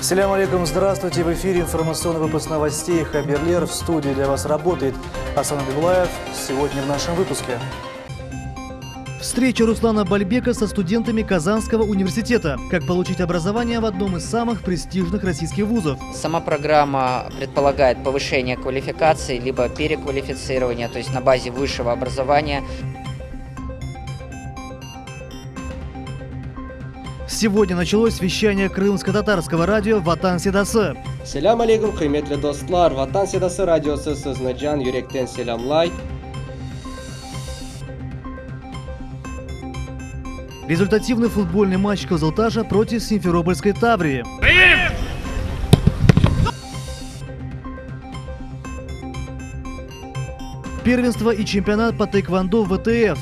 Салям алейкум, здравствуйте. В эфире информационный выпуск новостей Хаберлер. В студии для вас работает Асан Абдулаев. Сегодня в нашем выпуске. Встреча Руслана Бальбека со студентами Казанского университета. Как получить образование в одном из самых престижных российских вузов. Сама программа предполагает повышение квалификации, либо переквалифицирование, то есть на базе высшего образования. Сегодня началось вещание крымско-татарского радио «Ватан Седасы». Selam aleyküm kıymetli dostlar. Vatan Sedası Radyosu sözüne can yürekten selamlar. Результативный футбольный матч Кызылтажа против Симферопольской Таврии. Первенство и чемпионат по тэквондо в ВТФ.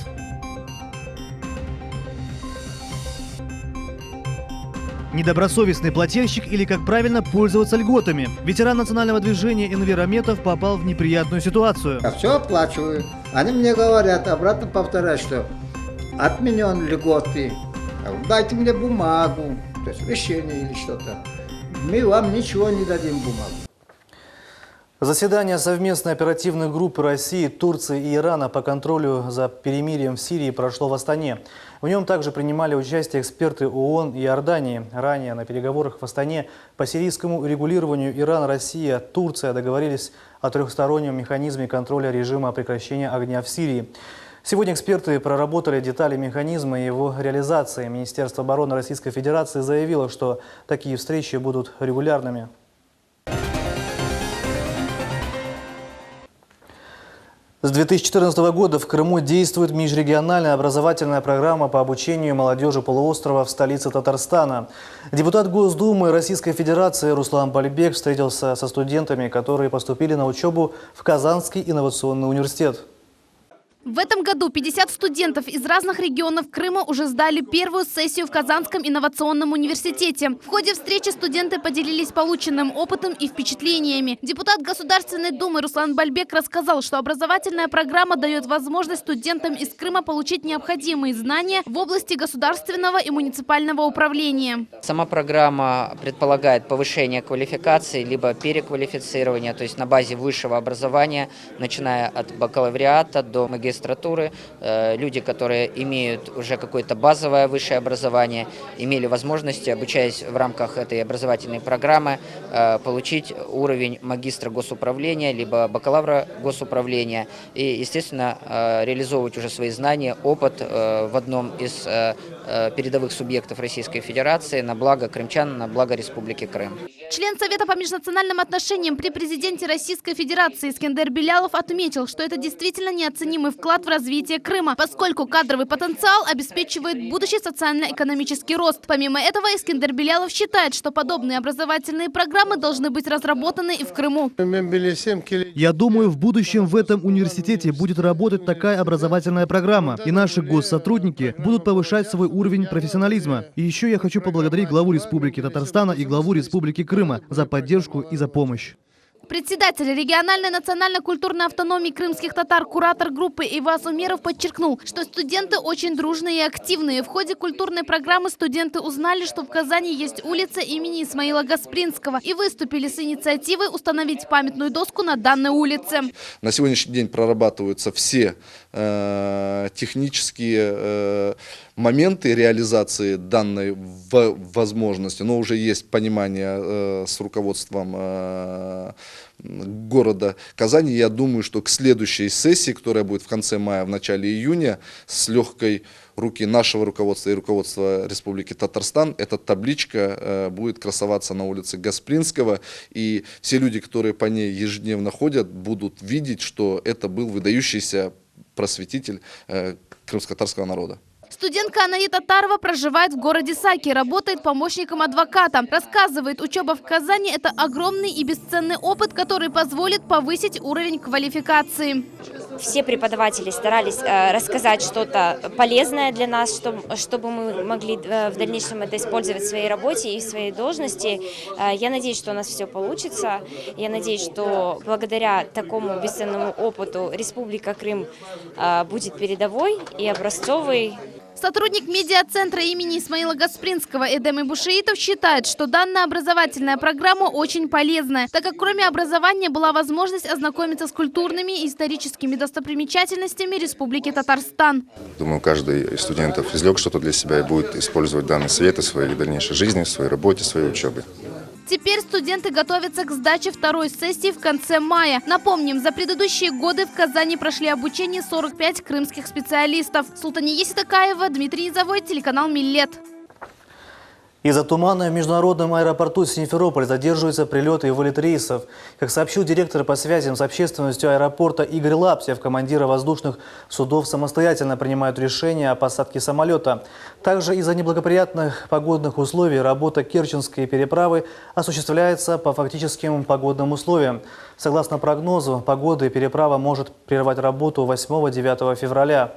Недобросовестный плательщик или как правильно пользоваться льготами. Ветеран национального движения Энвер Аметов попал в неприятную ситуацию. Я все оплачиваю. Они мне говорят, обратно повторяю, что отменен льготы. Дайте мне бумагу, то есть решение или что-то. Мы вам ничего не дадим бумагу. Заседание совместной оперативной группы России, Турции и Ирана по контролю за перемирием в Сирии прошло в Астане. В нем также принимали участие эксперты ООН и Иордании. Ранее на переговорах в Астане по сирийскому урегулированию Иран, Россия, Турция договорились о трехстороннем механизме контроля режима прекращения огня в Сирии. Сегодня эксперты проработали детали механизма и его реализации. Министерство обороны Российской Федерации заявило, что такие встречи будут регулярными. С 2014 года в Крыму действует межрегиональная образовательная программа по обучению молодежи полуострова в столице Татарстана. Депутат Госдумы Российской Федерации Руслан Бальбек встретился со студентами, которые поступили на учебу в Казанский инновационный университет. В этом году 50 студентов из разных регионов Крыма уже сдали первую сессию в Казанском инновационном университете. В ходе встречи студенты поделились полученным опытом и впечатлениями. Депутат Государственной Думы Руслан Бальбек рассказал, что образовательная программа дает возможность студентам из Крыма получить необходимые знания в области государственного и муниципального управления. Сама программа предполагает повышение квалификации, либо переквалифицирование, то есть на базе высшего образования, начиная от бакалавриата до магистратуры. Люди, которые имеют уже какое-то базовое высшее образование, имели возможность, обучаясь в рамках этой образовательной программы, получить уровень магистра госуправления, либо бакалавра госуправления и, естественно, реализовывать уже свои знания, опыт в одном из передовых субъектов Российской Федерации на благо крымчан, на благо Республики Крым. Член Совета по межнациональным отношениям при президенте Российской Федерации Искендер Белялов отметил, что это действительно неоценимый вклад в развитие Крыма, поскольку кадровый потенциал обеспечивает будущий социально-экономический рост. Помимо этого, Искендер Белялов считает, что подобные образовательные программы должны быть разработаны и в Крыму. Я думаю, в будущем в этом университете будет работать такая образовательная программа, и наши госсотрудники будут повышать свой уровень профессионализма. И еще я хочу поблагодарить главу Республики Татарстана и главу Республики Крыма за поддержку и за помощь. Председатель региональной национально-культурной автономии крымских татар, куратор группы Иваз Умеров подчеркнул, что студенты очень дружные и активные. В ходе культурной программы студенты узнали, что в Казани есть улица имени Исмаила Гаспринского и выступили с инициативой установить памятную доску на данной улице. На сегодняшний день прорабатываются все технические моменты реализации данной возможности, но уже есть понимание с руководством города Казани. Я думаю, что к следующей сессии, которая будет в конце мая, в начале июня, с легкой руки нашего руководства и руководства Республики Татарстан, эта табличка будет красоваться на улице Гаспринского, и все люди, которые по ней ежедневно ходят, будут видеть, что это был выдающийся просветитель крымско-татарского народа. Студентка Анаита Татарова проживает в городе Саки, работает помощником адвоката. Рассказывает, учеба в Казани – это огромный и бесценный опыт, который позволит повысить уровень квалификации. Все преподаватели старались рассказать что-то полезное для нас, чтобы мы могли в дальнейшем это использовать в своей работе и в своей должности. Я надеюсь, что у нас все получится. Я надеюсь, что благодаря такому бесценному опыту Республика Крым будет передовой и образцовой. Сотрудник медиацентра имени Исмаила Гаспринского Эдем Ибушеитов считает, что данная образовательная программа очень полезная, так как кроме образования была возможность ознакомиться с культурными и историческими достопримечательностями Республики Татарстан. Думаю, каждый из студентов извлек что-то для себя и будет использовать данный совет в своей дальнейшей жизни, в своей работе, в своей учебе. Теперь студенты готовятся к сдаче второй сессии в конце мая. Напомним, за предыдущие годы в Казани прошли обучение 45 крымских специалистов. Султания Ситакаева, Дмитрий Изовой, телеканал «Миллет». Из-за тумана в международном аэропорту Симферополь задерживаются прилеты и вылет рейсов. Как сообщил директор по связям с общественностью аэропорта Игорь Лаптев, командиры воздушных судов самостоятельно принимают решение о посадке самолета. Также из-за неблагоприятных погодных условий работа Керченской переправы осуществляется по фактическим погодным условиям. Согласно прогнозу погоды, переправа может прервать работу 8-9 февраля.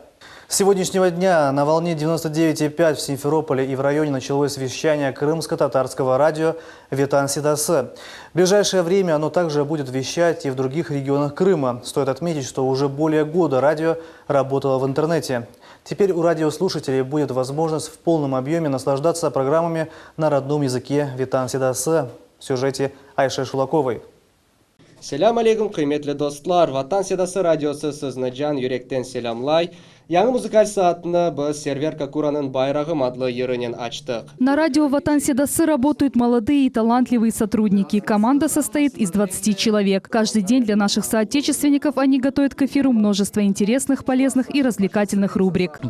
С сегодняшнего дня на волне 99,5 в Симферополе и в районе началось вещание крымско-татарского радио «Ветан Сидасы». В ближайшее время оно также будет вещать и в других регионах Крыма. Стоит отметить, что уже более года радио работало в интернете. Теперь у радиослушателей будет возможность в полном объеме наслаждаться программами на родном языке «Ветан Сидасы» в сюжете Айши Шулаковой. Селям алейкум, кыйметле достлар. Ватан Седасы радиосы сызнажан юректен селямлай. Яңы музыкаль саатны біз серверка Куранын байрағым адлы ерінен ачтық. На радио «Ватан Седасы» работают молодые и талантливые сотрудники. Команда состоит из 20 человек. Каждый день для наших соотечественников они готовят к эфиру множество интересных, полезных и развлекательных рубрик.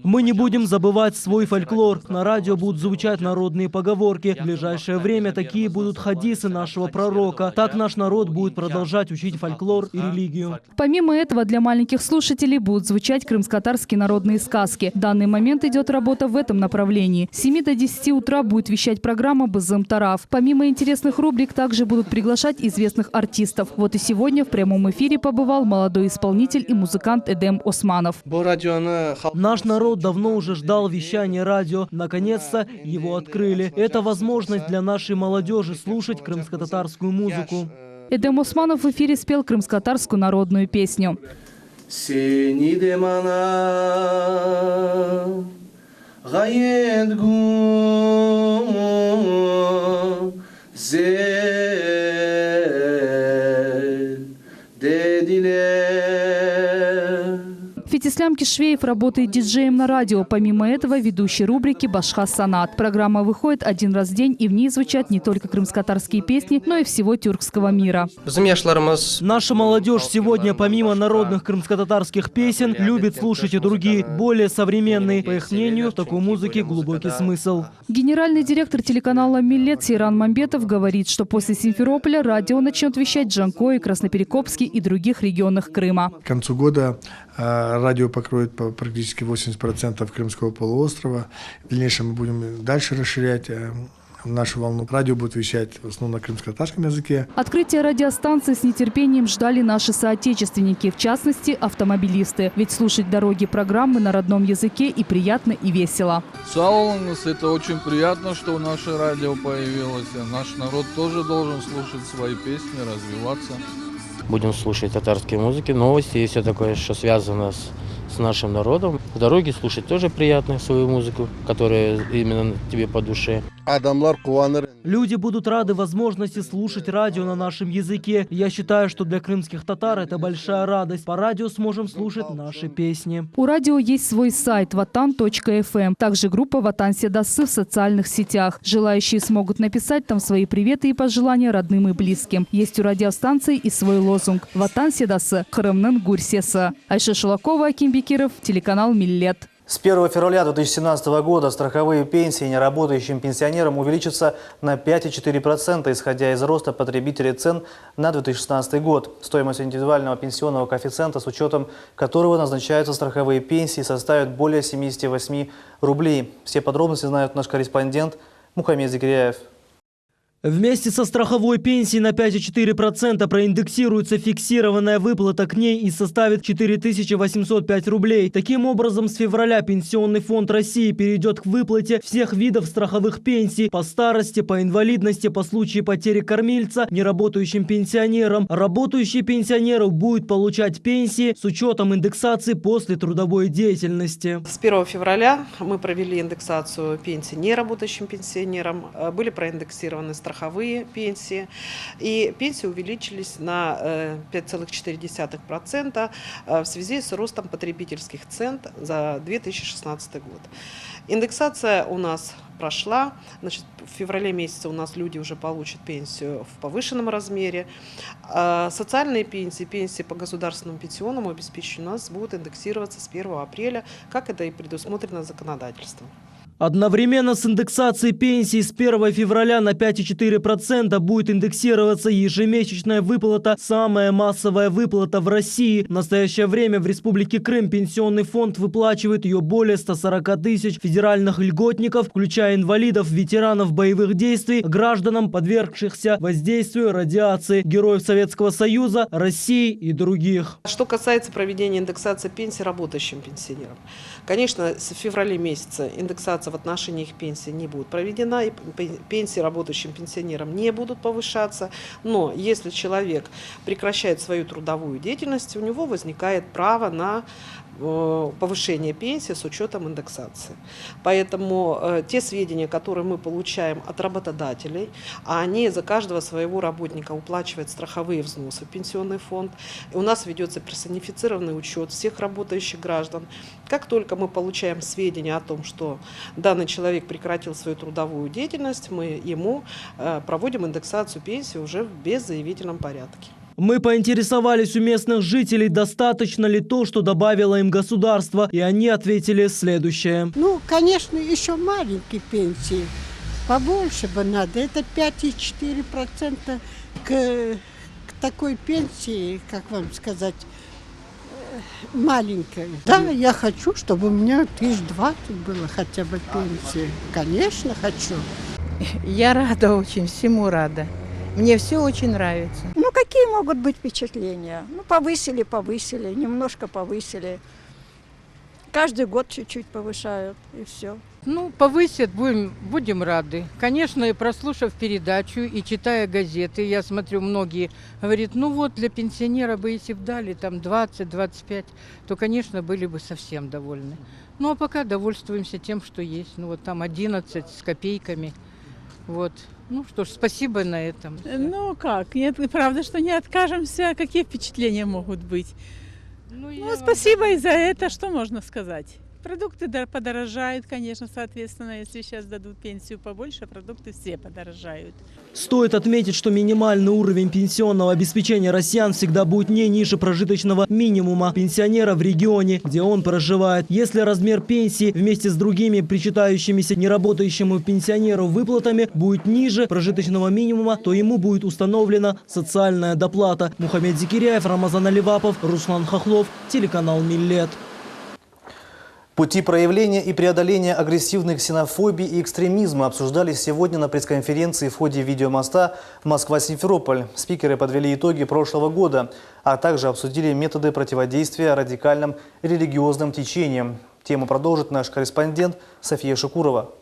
Мы не будем забывать свой фольклор. На радио будут звучать народные поговорки. В ближайшее время такие будут хадисы нашего пророка. Так наш народ будет продолжать учить фольклор и религию. Помимо этого, для маленьких слушателей будут звучать крымско-татарские народные сказки. В данный момент идет работа в этом направлении. С 7 до 10 утра будет вещать программа «Бызым Тараф». Помимо интересных рубрик, также будут приглашать известных артистов. Вот и сегодня в прямом эфире побывал молодой исполнитель и музыкант Эдем Османов. Наш народ давно уже ждал вещания радио. Наконец-то его открыли. Это возможность для нашей молодежи слушать крымско-татарскую музыку. Эдем Османов в эфире спел крымско-татарскую народную песню. Фетислям Кишвеев работает диджеем на радио. Помимо этого, ведущий рубрики «Башха Санат». Программа выходит один раз в день, и в ней звучат не только крымско-татарские песни, но и всего тюркского мира. Наша молодежь сегодня, помимо народных крымско-татарских песен, любит слушать и другие, более современные. По их мнению, в такой музыке глубокий смысл. Генеральный директор телеканала «Миллет» Сейран Мамбетов говорит, что после Симферополя радио начнет вещать в Джанкое, Красноперекопске и других регионах Крыма. К концу года радио покроет практически 80% Крымского полуострова. В дальнейшем мы будем дальше расширять нашу волну. Радио будет вещать в основном на крымско-татарском языке. Открытие радиостанции с нетерпением ждали наши соотечественники, в частности, автомобилисты. Ведь слушать дороги программы на родном языке и приятно, и весело. Это очень приятно, что у наше радио появилось. Наш народ тоже должен слушать свои песни, развиваться. Будем слушать татарские музыки, новости и все такое, что связано с нашим народом. В дороге слушать тоже приятно свою музыку, которая именно тебе по душе. Люди будут рады возможности слушать радио на нашем языке. Я считаю, что для крымских татар это большая радость. По радио сможем слушать наши песни. У радио есть свой сайт vatan.fm, также группа «Ватан Седасы» в социальных сетях. Желающие смогут написать там свои приветы и пожелания родным и близким. Есть у радиостанции и свой лозунг «Ватан Седасы, Крымнын гурсесы». Айша Шулакова, Аким Бекиров, телеканал «Миллет». С 1 февраля 2017 года страховые пенсии неработающим пенсионерам увеличатся на 5,4%, исходя из роста потребителей цен на 2016 год. Стоимость индивидуального пенсионного коэффициента, с учетом которого назначаются страховые пенсии, составит более 78 рублей. Все подробности знает наш корреспондент Мухаммед Зикрияев. Вместе со страховой пенсией на 5,4% проиндексируется фиксированная выплата к ней и составит 4805 рублей. Таким образом, с февраля Пенсионный фонд России перейдет к выплате всех видов страховых пенсий по старости, по инвалидности, по случаю потери кормильца, неработающим пенсионерам. Работающие пенсионеры будут получать пенсии с учетом индексации после трудовой деятельности. С 1 февраля мы провели индексацию пенсий неработающим пенсионерам. Были проиндексированы страховые пенсии, и пенсии увеличились на 5,4% в связи с ростом потребительских цен за 2016 год. Индексация у нас прошла, значит, в феврале месяце у нас люди уже получат пенсию в повышенном размере. Социальные пенсии, пенсии по государственному пенсионному обеспечению у нас будут индексироваться с 1 апреля, как это и предусмотрено законодательством. Одновременно с индексацией пенсий с 1 февраля на 5,4% будет индексироваться ежемесячная выплата, самая массовая выплата в России. В настоящее время в Республике Крым Пенсионный фонд выплачивает ее более 140 тысяч федеральных льготников, включая инвалидов, ветеранов боевых действий, гражданам, подвергшихся воздействию радиации, героев Советского Союза, России и других. Что касается проведения индексации пенсий работающим пенсионерам, конечно, с февраля месяца индексация в отношении их пенсии не будет проведена, и пенсии работающим пенсионерам не будут повышаться. Но если человек прекращает свою трудовую деятельность, у него возникает право на повышение пенсии с учетом индексации. Поэтому те сведения, которые мы получаем от работодателей, а они за каждого своего работника уплачивают страховые взносы в пенсионный фонд, и у нас ведется персонифицированный учет всех работающих граждан. Как только мы получаем сведения о том, что данный человек прекратил свою трудовую деятельность, мы ему проводим индексацию пенсии уже в беззаявительном порядке. Мы поинтересовались у местных жителей, достаточно ли то, что добавило им государство, и они ответили следующее. Ну, конечно, еще маленькие пенсии, побольше бы надо. Это 5,4% к такой пенсии, как вам сказать, маленькой. Да, я хочу, чтобы у меня 1020 было хотя бы пенсии. Конечно, хочу. Я рада очень, всему рада. Мне все очень нравится. Ну, какие могут быть впечатления? Ну, повысили, немножко повысили. Каждый год чуть-чуть повышают, и все. Ну, повысят, будем рады. Конечно, и прослушав передачу, и читая газеты, я смотрю, многие говорят, ну вот, для пенсионера бы, если бы дали там 20-25, то, конечно, были бы совсем довольны. Ну, а пока довольствуемся тем, что есть. Ну, вот там 11 с копейками. Вот. Ну что ж, спасибо на этом. Ну как, нет, правда, что не откажемся. Какие впечатления могут быть? Ну спасибо и за это, что можно сказать. Продукты подорожают, конечно, соответственно, если сейчас дадут пенсию побольше, продукты все подорожают. Стоит отметить, что минимальный уровень пенсионного обеспечения россиян всегда будет не ниже прожиточного минимума пенсионера в регионе, где он проживает. Если размер пенсии вместе с другими причитающимися неработающему пенсионеру выплатами будет ниже прожиточного минимума, то ему будет установлена социальная доплата. Мухаммед Зикиряев, Рамазан Аливапов, Руслан Хохлов, телеканал Миллет. Пути проявления и преодоления агрессивной ксенофобии и экстремизма обсуждались сегодня на пресс-конференции в ходе видеомоста Москва-Симферополь. Спикеры подвели итоги прошлого года, а также обсудили методы противодействия радикальным религиозным течениям. Тему продолжит наш корреспондент София Шукурова.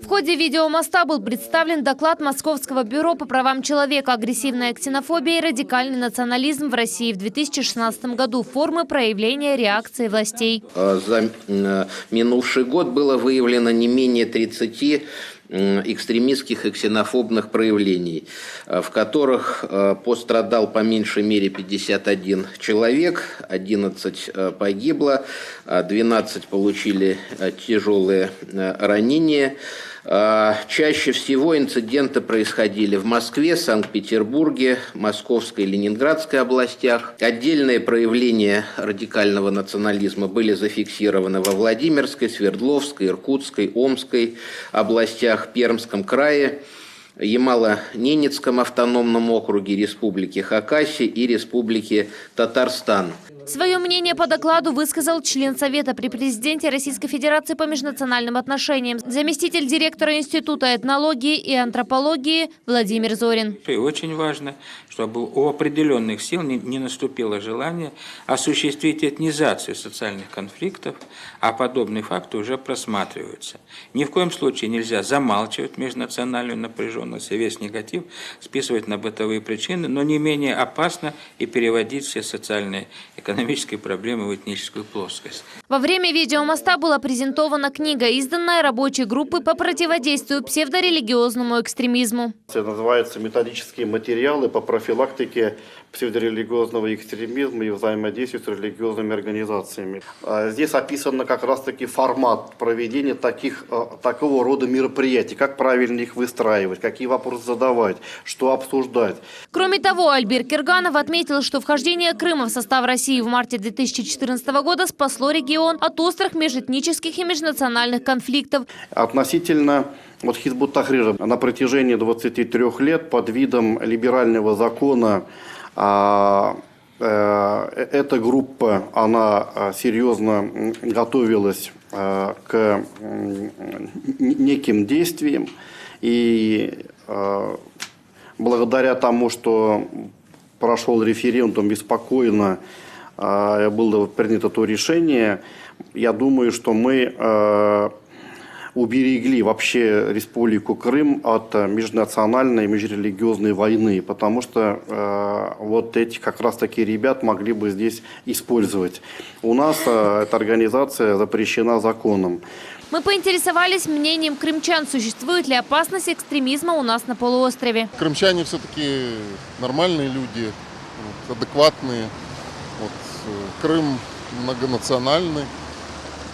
В ходе видеомоста был представлен доклад Московского бюро по правам человека «Агрессивная ксенофобия и радикальный национализм в России в 2016 году. Формы проявления реакции властей». За минувший год было выявлено не менее 30 экстремистских и ксенофобных проявлений, в которых пострадал по меньшей мере 51 человек, 11 погибло, 12 получили тяжелые ранения. Чаще всего инциденты происходили в Москве, Санкт-Петербурге, Московской и Ленинградской областях. Отдельные проявления радикального национализма были зафиксированы во Владимирской, Свердловской, Иркутской, Омской областях, Пермском крае, Ямало-Ненецком автономном округе, Республике Хакасия и Республике Татарстан. Свое мнение по докладу высказал член Совета при президенте Российской Федерации по межнациональным отношениям, заместитель директора Института этнологии и антропологии Владимир Зорин. И очень важно, чтобы у определенных сил не наступило желание осуществить этнизацию социальных конфликтов, а подобные факты уже просматриваются. Ни в коем случае нельзя замалчивать межнациональную напряженность и весь негатив списывать на бытовые причины, но не менее опасно и переводить все социальные экономические проблемы в этническую плоскость. Во время видеомоста была презентована книга, изданная рабочей группой по противодействию псевдорелигиозному экстремизму. Это называется «Методические материалы по профилактике псевдорелигиозного экстремизма и взаимодействию с религиозными организациями». Здесь описан как раз-таки формат проведения такого рода мероприятий, как правильно их выстраивать, какие вопросы задавать, что обсуждать. Кроме того, Альбер Кирганов отметил, что вхождение Крыма в состав России в марте 2014 года спасло регион от острых межэтнических и межнациональных конфликтов. Относительно Хизбут Тахрира на протяжении 23 лет под видом либерального закона эта группа, она серьезно готовилась к неким действиям, и благодаря тому, что прошел референдум и спокойно было принято то решение, я думаю, что мы уберегли вообще Республику Крым от межнациональной, межрелигиозной войны, потому что вот эти как раз таки ребят могли бы здесь использовать. У нас эта организация запрещена законом. Мы поинтересовались мнением крымчан, существует ли опасность экстремизма у нас на полуострове. Крымчане все-таки нормальные люди, адекватные. Крым многонациональный.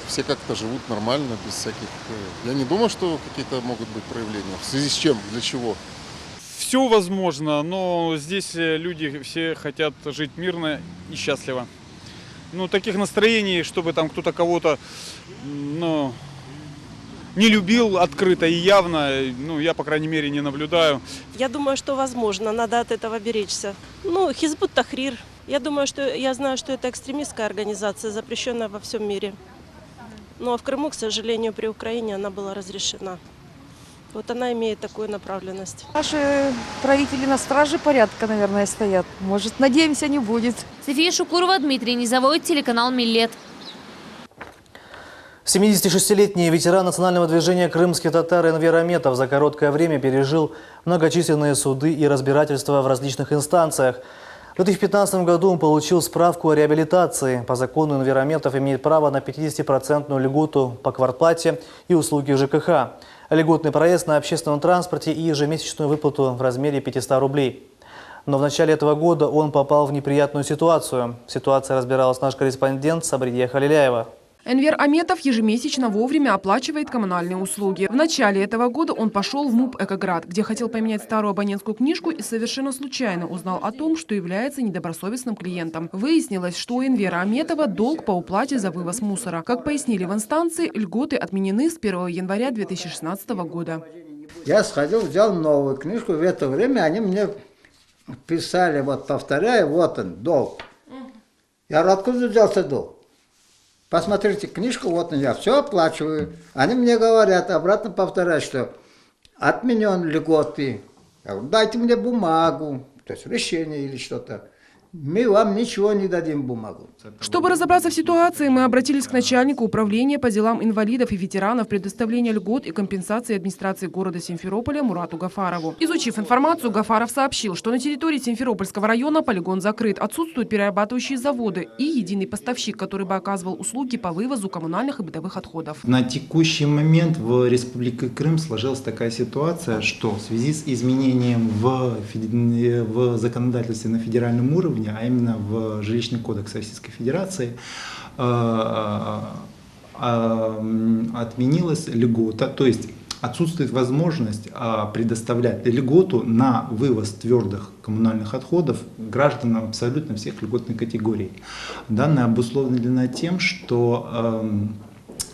Все как-то живут нормально, без всяких... Я не думаю, что какие-то могут быть проявления. В связи с чем? Для чего? Все возможно, но здесь люди все хотят жить мирно и счастливо. Таких настроений, чтобы там кто-то кого-то не любил открыто и явно, я, по крайней мере, не наблюдаю. Я думаю, что возможно, надо от этого беречься. Хизбут Тахрир. Я знаю, что это экстремистская организация, запрещенная во всем мире. А в Крыму, к сожалению, при Украине она была разрешена. Она имеет такую направленность. Наши правители на страже порядка, наверное, стоят. Может, надеемся, не будет. София Шукурова, Дмитрий Низовой, телеканал «Миллет». 76-летний ветеран национального движения «Крымские татары» Энвер Аметов за короткое время пережил многочисленные суды и разбирательства в различных инстанциях. В 2015 году он получил справку о реабилитации. По закону Энвер Аметов имеет право на 50% льготу по квартплате и услуги ЖКХ, льготный проезд на общественном транспорте и ежемесячную выплату в размере 500 рублей. Но в начале этого года он попал в неприятную ситуацию. В ситуации разбиралась наш корреспондент Сабридия Халиляева. Энвер Аметов ежемесячно вовремя оплачивает коммунальные услуги. В начале этого года он пошел в МУП «Экоград», где хотел поменять старую абонентскую книжку и совершенно случайно узнал о том, что является недобросовестным клиентом. Выяснилось, что у Энвера Аметова долг по уплате за вывоз мусора. Как пояснили в инстанции, льготы отменены с 1 января 2016 года. Я сходил, взял новую книжку. В это время они мне писали, повторяю, вот он, долг. Я говорю, откуда взялся долг? Посмотрите книжку, вот я все оплачиваю. Они мне говорят, обратно повторяют, что отменен льготы. Я говорю, дайте мне бумагу, то есть решение или что-то. Мы вам ничего не дадим, бумагу. Чтобы разобраться в ситуации, мы обратились к начальнику управления по делам инвалидов и ветеранов предоставления льгот и компенсации администрации города Симферополя Мурату Гафарову. Изучив информацию, Гафаров сообщил, что на территории Симферопольского района полигон закрыт, отсутствуют перерабатывающие заводы и единый поставщик, который бы оказывал услуги по вывозу коммунальных и бытовых отходов. На текущий момент в Республике Крым сложилась такая ситуация, что в связи с изменением в законодательстве на федеральном уровне, а именно в жилищный кодекс Российской Федерации, отменилась льгота, то есть отсутствует возможность предоставлять льготу на вывоз твердых коммунальных отходов гражданам абсолютно всех льготных категорий. Данное обусловлено тем, что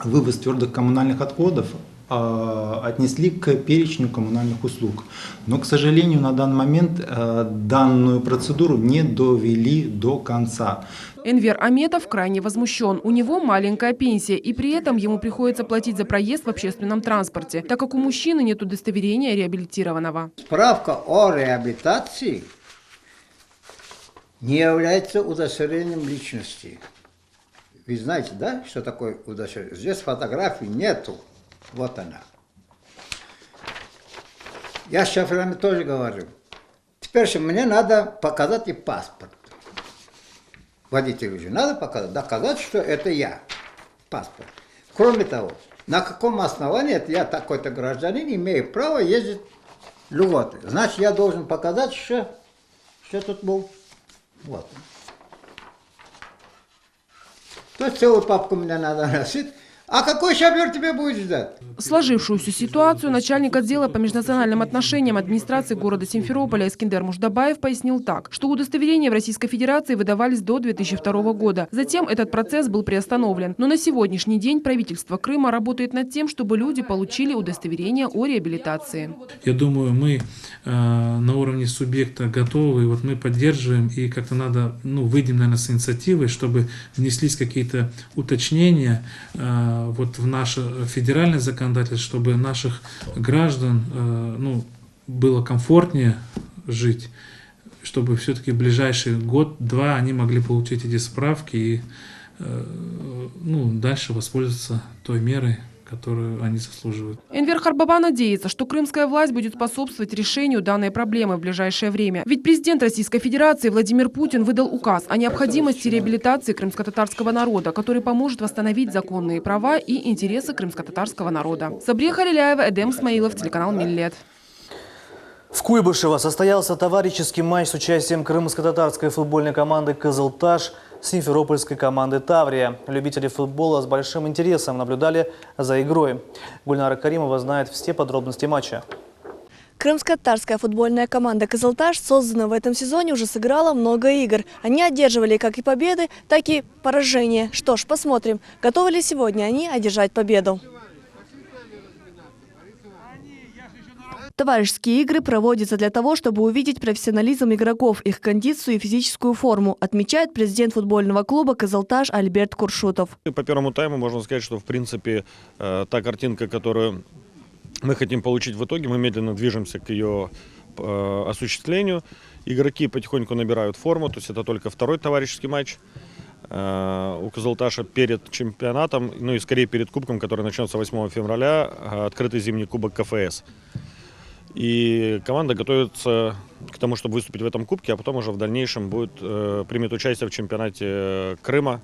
вывоз твердых коммунальных отходов отнесли к перечню коммунальных услуг. Но, к сожалению, на данный момент данную процедуру не довели до конца. Энвер Аметов крайне возмущен. У него маленькая пенсия, и при этом ему приходится платить за проезд в общественном транспорте, так как у мужчины нет удостоверения реабилитированного. Справка о реабилитации не является удостоверением личности. Вы знаете, да, что такое удостоверение? Здесь фотографий нету. Вот она. Я с шоферами тоже говорю. Теперь же мне надо показать и паспорт. Водителю же надо показать, доказать, что это я. Паспорт. Кроме того, на каком основании я такой-то гражданин имею право ездить льготы. Значит, я должен показать, что тут был. Вот. То есть целую папку мне надо носить. А какой шофер тебе будет ждать? Сложившуюся ситуацию начальник отдела по межнациональным отношениям администрации города Симферополя Искендер Муждабаев пояснил так, что удостоверения в Российской Федерации выдавались до 2002 года. Затем этот процесс был приостановлен. Но на сегодняшний день правительство Крыма работает над тем, чтобы люди получили удостоверение о реабилитации. Я думаю, мы на уровне субъекта готовы, и вот мы поддерживаем, и как-то надо, выйдем, наверное, с инициативой, чтобы внеслись какие-то уточнения вот в наше федеральное законодательство, чтобы наших граждан было комфортнее жить, чтобы все-таки в ближайший год-два они могли получить эти справки и дальше воспользоваться той мерой, которую они заслуживают. Энвер Харбаба надеется, что крымская власть будет способствовать решению данной проблемы в ближайшее время. Ведь президент Российской Федерации Владимир Путин выдал указ о необходимости реабилитации крымско-татарского народа, который поможет восстановить законные права и интересы крымско-татарского народа. Сабрия Халиляева, Эдем Смаилов, телеканал Миллет. В Куйбышево состоялся товарищеский матч с участием крымско-татарской футбольной команды «Кызылташ» с симферопольской командой «Таврия». Любители футбола с большим интересом наблюдали за игрой. Гульнара Каримова знает все подробности матча. Крымско-татарская футбольная команда «Кызылташ», созданная в этом сезоне, уже сыграла много игр. Они одерживали как и победы, так и поражения. Что ж, посмотрим, готовы ли сегодня они одержать победу. Товарищеские игры проводятся для того, чтобы увидеть профессионализм игроков, их кондицию и физическую форму, отмечает президент футбольного клуба «Кызылташ» Альберт Куршутов. По первому тайму можно сказать, что в принципе та картинка, которую мы хотим получить в итоге, мы медленно движемся к ее осуществлению. Игроки потихоньку набирают форму, то есть это только второй товарищеский матч у «Кызылташа» перед чемпионатом, и скорее перед кубком, который начнется 8 февраля, открытый зимний кубок КФС. И команда готовится к тому, чтобы выступить в этом кубке, а потом уже в дальнейшем примет участие в чемпионате Крыма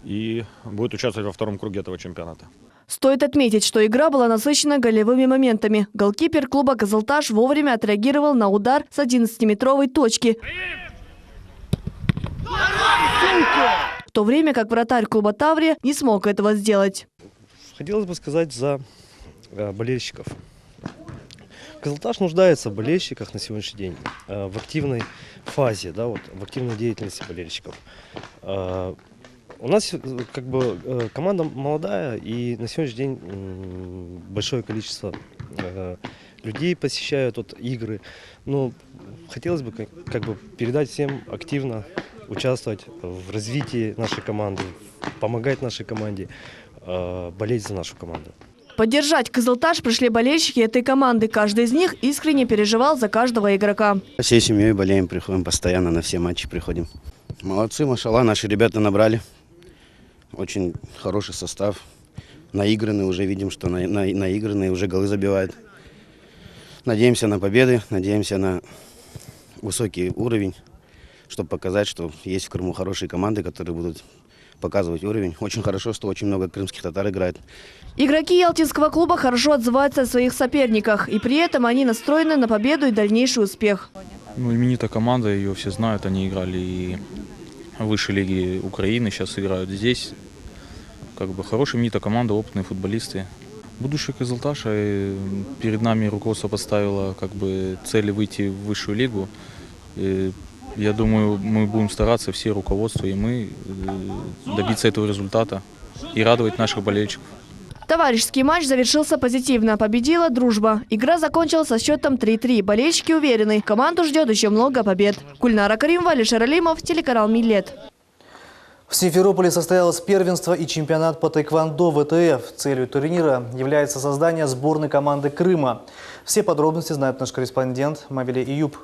и будет участвовать во втором круге этого чемпионата. Стоит отметить, что игра была насыщена голевыми моментами. Голкипер клуба «Кызылташ» вовремя отреагировал на удар с 11-метровой точки. В то время как вратарь клуба «Таврия» не смог этого сделать. Хотелось бы сказать за болельщиков. «Кызылташ» нуждается в болельщиках на сегодняшний день, в активной фазе, в активной деятельности болельщиков. У нас команда молодая, и на сегодняшний день большое количество людей посещают игры. Но хотелось бы передать всем активно участвовать в развитии нашей команды, помогать нашей команде, болеть за нашу команду. Поддержать «Кызылташ» пришли болельщики этой команды. Каждый из них искренне переживал за каждого игрока. Всей семьей болеем, приходим постоянно, на все матчи приходим. Молодцы, машалла, наши ребята набрали. Очень хороший состав. Наигранный, уже видим, что наигранные уже голы забивают. Надеемся на победы, надеемся на высокий уровень, чтобы показать, что есть в Крыму хорошие команды, которые будут показывать уровень. Очень хорошо, что очень много крымских татар играет. Игроки ялтинского клуба хорошо отзываются о своих соперниках. И при этом они настроены на победу и дальнейший успех. Именитая команда, ее все знают. Они играли и в высшей лиге Украины, сейчас играют здесь. Хорошая именитая команда, опытные футболисты. Будущее «Кызылташа», перед нами руководство поставило цели выйти в высшую лигу. И я думаю, мы будем стараться, все руководство и мы, добиться этого результата и радовать наших болельщиков. Товарищеский матч завершился позитивно. Победила дружба. Игра закончилась со счетом 3-3. Болельщики уверены, команду ждет еще много побед. Гульнара Каримова, Алишер Алимов, телеканал Милет. В Симферополе состоялось первенство и чемпионат по тэквондо ВТФ. Целью турнира является создание сборной команды Крыма. Все подробности знает наш корреспондент Мавиле Июб.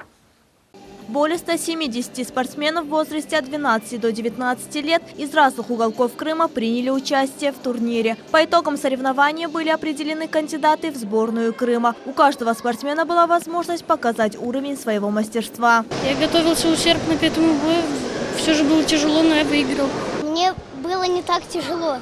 Более 170 спортсменов в возрасте от 12 до 19 лет из разных уголков Крыма приняли участие в турнире. По итогам соревнования были определены кандидаты в сборную Крыма. У каждого спортсмена была возможность показать уровень своего мастерства. Я готовился усердно к этому бою. Все же было тяжело, но я выиграл. Мне было не так тяжело,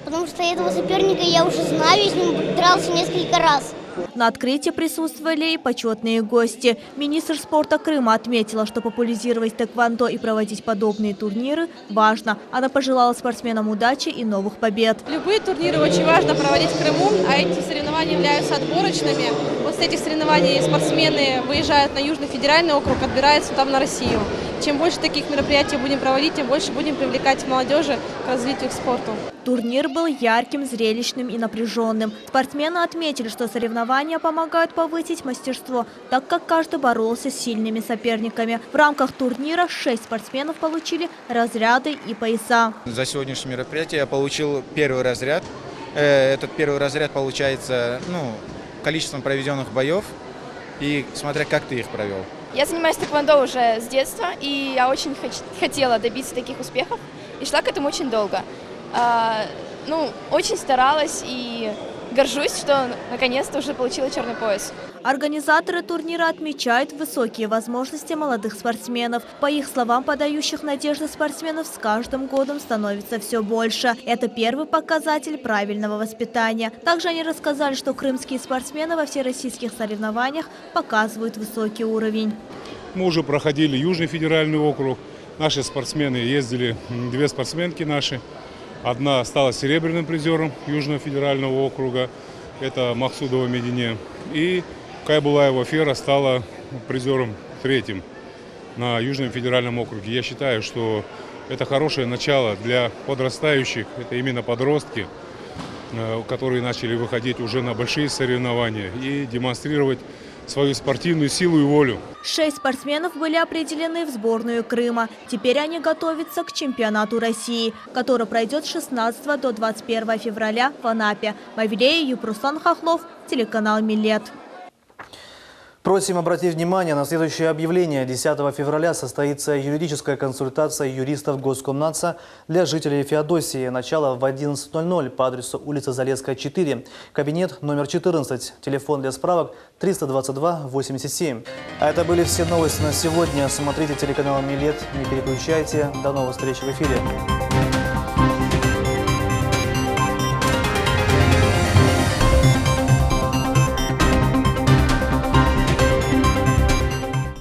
потому что этого соперника я уже знаю, и с ним дрался несколько раз. На открытии присутствовали и почетные гости. Министр спорта Крыма отметила, что популяризировать тэквондо и проводить подобные турниры важно. Она пожелала спортсменам удачи и новых побед. Любые турниры очень важно проводить в Крыму, а эти соревнования являются отборочными. Вот с этих соревнований спортсмены выезжают на Южный федеральный округ, отбираются там на Россию. Чем больше таких мероприятий будем проводить, тем больше будем привлекать молодежи к развитию к спорту. Турнир был ярким, зрелищным и напряженным. Спортсмены отметили, что соревнования помогают повысить мастерство, так как каждый боролся с сильными соперниками. В рамках турнира 6 спортсменов получили разряды и пояса. За сегодняшнее мероприятие я получил первый разряд. Этот первый разряд получается количеством проведенных боев и смотря как ты их провел. Я занимаюсь тэквондо уже с детства, и я очень хотела добиться таких успехов, и шла к этому очень долго. Очень старалась и горжусь, что наконец-то уже получила черный пояс. Организаторы турнира отмечают высокие возможности молодых спортсменов. По их словам, подающих надежды спортсменов с каждым годом становится все больше. Это первый показатель правильного воспитания. Также они рассказали, что крымские спортсмены во всероссийских соревнованиях показывают высокий уровень. Мы уже проходили Южный федеральный округ. Наши спортсмены ездили, 2 спортсменки наши. Одна стала серебряным призером Южного федерального округа, это Махсудова Медине. И Кайбулаева Фера стала призером 3-м на Южном федеральном округе. Я считаю, что это хорошее начало для подрастающих, это именно подростки, которые начали выходить уже на большие соревнования и демонстрировать свою спортивную силу и волю. 6 спортсменов были определены в сборную Крыма. Теперь они готовятся к чемпионату России, который пройдет с 16 до 21 февраля в Анапе. Мавиле Июб, Руслан Хохлов, телеканал Милет. Просим обратить внимание на следующее объявление. 10 февраля состоится юридическая консультация юристов Госкомнадзора для жителей Феодосии. Начало в 11:00 по адресу улица Залесская, 4. Кабинет номер 14. Телефон для справок 322 87. А это были все новости на сегодня. Смотрите телеканал Милет. Не переключайте. До новых встреч в эфире.